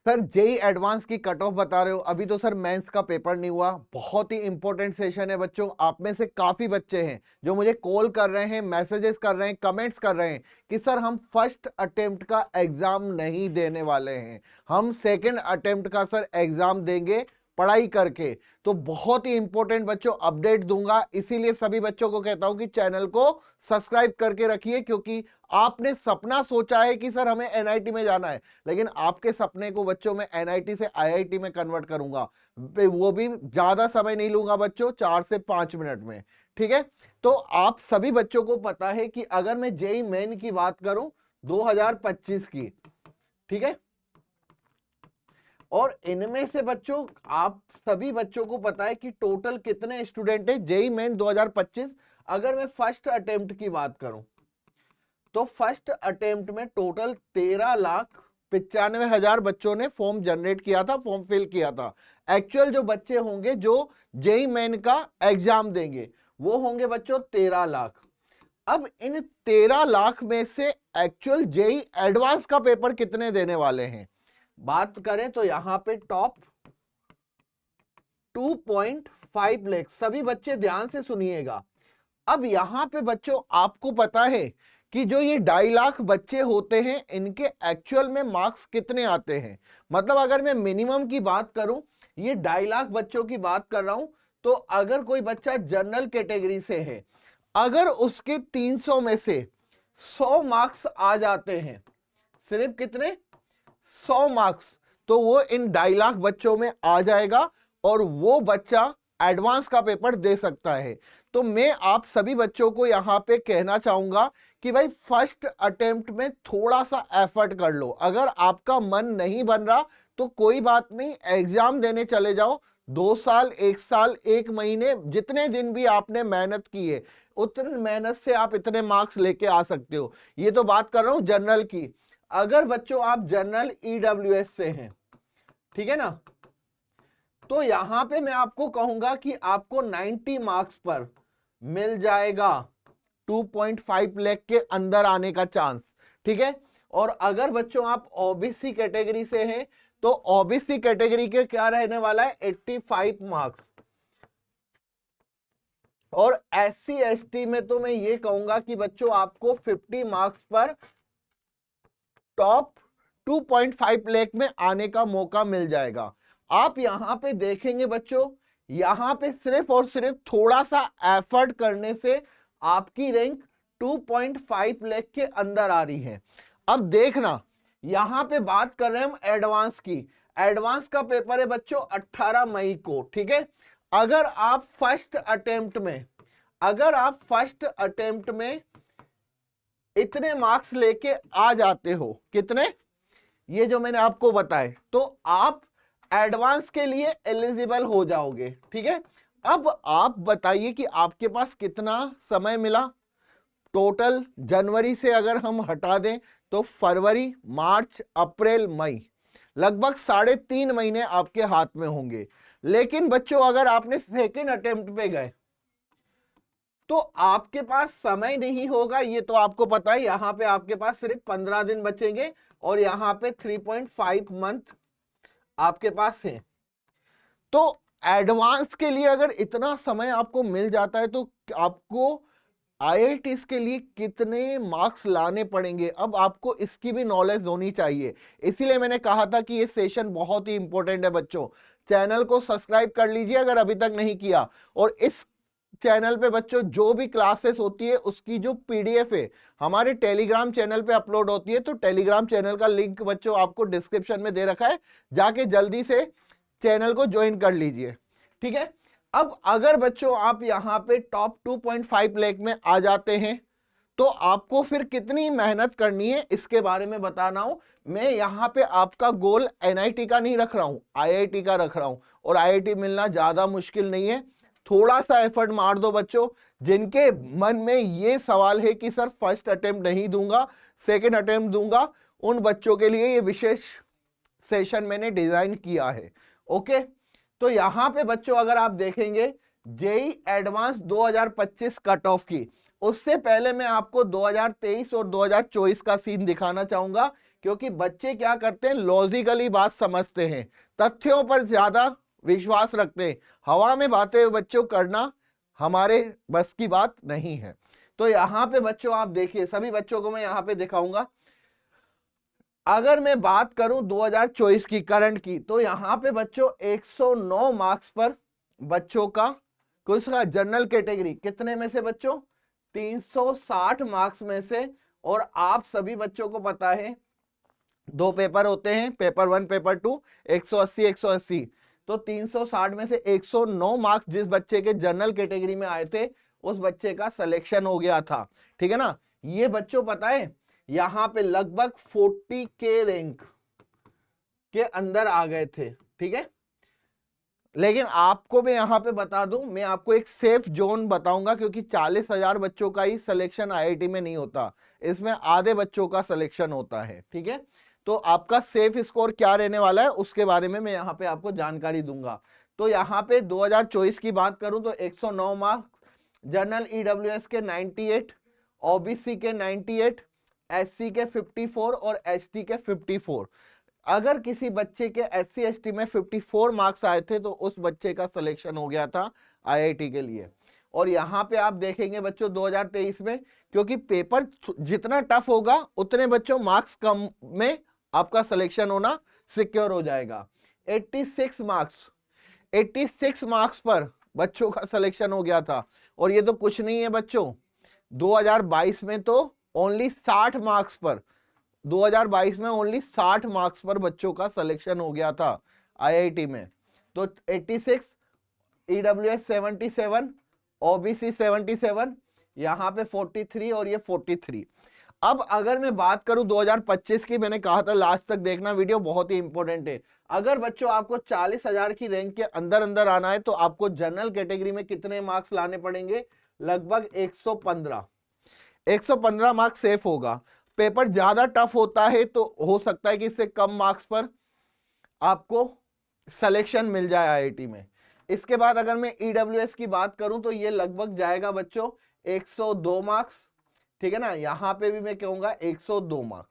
Sir JEE advance की cut off बता रहे हो, अभी तो सर मेंस का पेपर नहीं हुआ। बहुत ही इंपॉर्टेंट सेशन है बच्चों। आप में से काफी बच्चे हैं जो मुझे कॉल कर रहे हैं, मैसेजेस कर रहे हैं, कमेंट्स कर रहे हैं कि सर हम फर्स्ट अटेम्प्ट का एग्जाम नहीं देने वाले हैं, हम सेकंड अटेम्प्ट का सर एग्जाम देंगे पढ़ाई करके। तो बहुत ही इंपॉर्टेंट बच्चों अपडेट दूंगा, इसीलिए सभी बच्चों को कहता हूं कि चैनल को सब्सक्राइब करके रखिए, क्योंकि आपने सपना सोचा है कि सर हमें एनआईटी में जाना है, लेकिन आपके सपने को बच्चों में एनआईटी से आईआईटी में कन्वर्ट करूंगा। वो भी ज्यादा समय नहीं लूंगा बच्चों, 4 से 5 मिनट में। ठीक है, तो आप सभी बच्चों को पता है कि अगर मैं जेई मेन की बात करूं 2025 की, ठीक है, और इनमें से बच्चों आप सभी बच्चों को पता है कि टोटल कितने स्टूडेंट हैं जेई मेन 2025। अगर मैं फर्स्ट अटेम्प्ट की बात करूं तो फर्स्ट अटेम्प्ट में टोटल 13,95,000 बच्चों ने फॉर्म जनरेट किया था, फॉर्म फिल किया था। एक्चुअल जो बच्चे होंगे जो जेई मेन का एग्जाम देंगे वो होंगे बच्चों 13 लाख। अब इन 13 लाख में से एक्चुअल जेई एडवांस का पेपर कितने देने वाले हैं बात करें तो यहां पे टॉप 2.5 लाख। सभी बच्चे ध्यान से सुनिएगा। अब यहां पे बच्चों आपको पता है कि जो ये 2.5 लाख बच्चे होते हैं इनके एक्चुअल में मार्क्स कितने आते हैं। मतलब अगर मैं मिनिमम की बात करूं, ये 2.5 लाख बच्चों की बात कर रहा हूं, तो अगर कोई बच्चा जनरल कैटेगरी से है, अगर उसके 300 में से 100 मार्क्स आ जाते हैं, सिर्फ कितने 100 मार्क्स, तो वो इन 2.5 लाख बच्चों में आ जाएगा और वो बच्चा एडवांस का पेपर दे सकता है। तो मैं आप सभी बच्चों को यहां पे कहना चाहूंगा कि भाई फर्स्ट अटेम्प्ट में थोड़ा सा एफर्ट कर लो। अगर आपका मन नहीं बन रहा तो कोई बात नहीं, एग्जाम देने चले जाओ। 2 साल, 1 साल, 1 महीने, जितने दिन भी आपने मेहनत की है उतनी मेहनत से आप इतने मार्क्स लेके आ सकते हो। ये तो बात कर रहा हूं जनरल की। अगर बच्चों आप जनरल ईडब्ल्यूएस से हैं, ठीक है ना, तो यहां पे मैं आपको कहूंगा कि आपको 90 मार्क्स पर मिल जाएगा 2.5 लाख के अंदर आने का चांस। ठीक है, और अगर बच्चों आप ओबीसी कैटेगरी से हैं तो ओबीसी कैटेगरी के क्या रहने वाला है 85 मार्क्स। और एससी एसटी में तो मैं ये कहूंगा कि बच्चों आपको 50 मार्क्स पर टॉप 2.5 लाख में आने का मौका मिल जाएगा। आप यहां पे देखेंगे बच्चों, यहां पे सिर्फ और सिर्फ थोड़ा सा एफर्ट करने से आपकी रैंक 2.5 लाख के अंदर आ रही है। अब देखना, यहां पे बात कर रहे हैं हम एडवांस की। एडवांस का पेपर है बच्चों 18 मई को। ठीक है, अगर आप फर्स्ट अटेम्प्ट में इतने मार्क्स लेके आ जाते हो, कितने, ये जो मैंने आपको बताए, तो आप एडवांस के लिए एलिजिबल हो जाओगे। ठीक है, अब आप बताइए कि आपके पास कितना समय मिला टोटल। जनवरी से अगर हम हटा दें तो फरवरी, मार्च, अप्रैल, मई, लगभग 3.5 महीने आपके हाथ में होंगे। लेकिन बच्चों अगर आपने सेकेंड अटेम्प्ट पे गए तो आपके पास समय नहीं होगा, ये तो आपको पता है। यहां पे आपके पास सिर्फ 15 दिन बचेंगे और यहां पे 3.5 मंथ आपके पास है। तो एडवांस के लिए अगर इतना समय आपको मिल जाता है तो आपको आईआईटीज के लिए कितने मार्क्स लाने पड़ेंगे, अब आपको इसकी भी नॉलेज होनी चाहिए। इसीलिए मैंने कहा था कि ये सेशन बहुत ही इंपॉर्टेंट है बच्चों। चैनल को सब्सक्राइब कर लीजिए अगर अभी तक नहीं किया, और इस चैनल पे बच्चों जो भी क्लासेस होती है उसकी जो पीडीएफ है हमारे टेलीग्राम चैनल पे अपलोड होती है। तो टेलीग्राम चैनल का लिंक बच्चों आपको डिस्क्रिप्शन में दे रखा है, जाके जल्दी से चैनल को ज्वाइन कर लीजिए। ठीक है, अब अगर बच्चों आप यहां पे टॉप 2.5 लाख में आ जाते हैं तो आपको फिर कितनी मेहनत करनी है इसके बारे में बताना हूं। मैं यहां पे आपका गोल एनआईटी का नहीं रख रहा हूं, आईआईटी का रख रहा हूं, और आईआईटी मिलना ज्यादा मुश्किल नहीं है। थोड़ा सा एफर्ट मार दो बच्चों। जिनके मन में ये सवाल है कि सर फर्स्ट अटेम्प्ट नहीं दूंगा, सेकेंड अटेम्प्ट दूंगा, उन बच्चों के लिए ये विशेष सेशन मैंने डिजाइन किया है। ओके, तो यहां पे बच्चों अगर आप देखेंगे जेई एडवांस 2025 कट ऑफ की, उससे पहले मैं आपको 2023 और 2024 का सीन दिखाना चाहूंगा क्योंकि बच्चे क्या करते हैं, लॉजिकली बात समझते हैं, तथ्यों पर ज्यादा विश्वास रखते हैं। हवा में बातें बच्चों करना हमारे बस की बात नहीं है। तो यहां पे बच्चों आप देखिए, सभी बच्चों को मैं यहां पे दिखाऊंगा। अगर मैं बात करूं 2024 की करंट की, तो यहां पे बच्चों 109 मार्क्स पर बच्चों का कुछ का जनरल कैटेगरी कितने में से बच्चों, 360 मार्क्स में से। और आप सभी बच्चों को पता है 2 पेपर होते हैं, पेपर 1 पेपर 2, 180 180। तो 360 में से 109 मार्क्स जिस बच्चे के जनरल कैटेगरी में आए थे उस बच्चे का सिलेक्शन हो गया था। ठीक है ना। ये बच्चों पता है यहां पे लगभग 40 के रैंक के अंदर आ गए थे। ठीक है, लेकिन आपको मैं यहां पे बता दूं, मैं आपको एक सेफ जोन बताऊंगा, क्योंकि 40,000 बच्चों का ही सिलेक्शन आईआईटी में नहीं होता, इसमें आधे बच्चों का सिलेक्शन होता है। ठीक है, तो आपका सेफ स्कोर क्या रहने वाला है उसके बारे में मैं यहाँ पे आपको जानकारी दूंगा। तो यहाँ पे 2024 की बात करूं तो 109 मार्क्स, जनरल ईडब्ल्यूएस के 98, ओबीसी के 98, एससी के 54 और एसटी के 54। अगर किसी बच्चे के एससी एसटी में 54 मार्क्स आए थे तो उस बच्चे का सिलेक्शन हो गया था आईआईटी के लिए। और यहां पे आप देखेंगे बच्चों 2023 में, क्योंकि पेपर जितना टफ होगा उतने बच्चों मार्क्स कम में आपका सिलेक्शन होना सिक्योर हो जाएगा। 86 मार्क्स पर बच्चों का सिलेक्शन हो गया था। और ये तो कुछ नहीं है बच्चों, 2022 में तो ओनली 60 मार्क्स पर, 2022 में ओनली 60 मार्क्स पर बच्चों का सिलेक्शन हो गया था आईआईटी में। तो 86, ईडब्ल्यूएस 77, ओबीसी 77, यहां पे 43 और ये 43। अब अगर मैं बात करूं 2025 की, मैंने कहा था लास्ट तक देखना वीडियो, बहुत ही इंपॉर्टेंट है। अगर बच्चों आपको 40,000 की रैंक के अंदर अंदर आना है तो आपको जनरल कैटेगरी में कितने मार्क्स लाने पड़ेंगे, लगभग 115 मार्क्स सेफ होगा। पेपर ज्यादा टफ होता है तो हो सकता है कि इससे कम मार्क्स पर आपको सिलेक्शन मिल जाए आईआईटी में। इसके बाद अगर मैं ईडब्ल्यूएस की बात करूं तो ये लगभग जाएगा बच्चों 102 मार्क्स। ठीक है ना, यहां पे भी मैं कहूंगा 102 मार्क्स।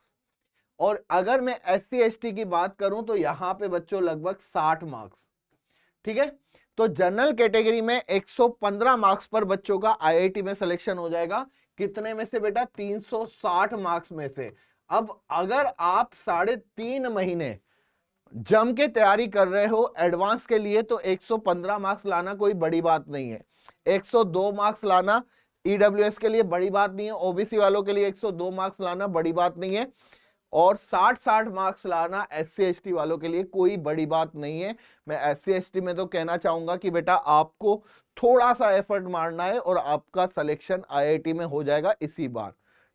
और अगर मैं एससी एसटी की बात करूं तो यहां पे बच्चों लगभग 60 मार्क्स। ठीक है, तो जनरल कैटेगरी में 115 मार्क्स पर बच्चों का आईआईटी में सिलेक्शन हो जाएगा। कितने में से बेटा, 360 मार्क्स में से। अब अगर आप 3.5 महीने जम के तैयारी कर रहे हो एडवांस के लिए तो 115 मार्क्स लाना कोई बड़ी बात नहीं है। 102 मार्क्स लाना ईडब्ल्यूएस के लिए बड़ी बात नहीं है, ओबीसी वालों के लिए 102 मार्क्स लाना बड़ी बात नहीं है, और 60 मार्क्स लाना एससी एसटी वालों के लिए कोई बड़ी बात नहीं है। मैं एससी एसटी में तो कहना चाहूंगा कि बेटा आपको थोड़ा सा एफर्ट मारना है और आपका सिलेक्शन आईआईटी में हो जाएगा इसी बार।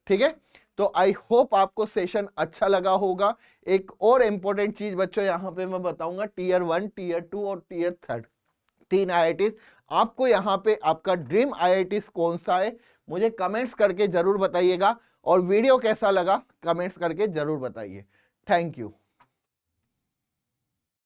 ठीक है, तो आई होप आपको सेशन अच्छा लगा होगा। एक और इंपॉर्टेंट चीज बच्चों यहां पे मैं बताऊंगा, टीयर 1, टीयर 2 और टीयर 3 3 आईआईटी। आपको यहाँ पे आपका ड्रीम आईआईटी कौन सा है मुझे कमेंट्स करके जरूर बताइएगा, और वीडियो कैसा लगा कमेंट्स करके जरूर बताइए। Thank you.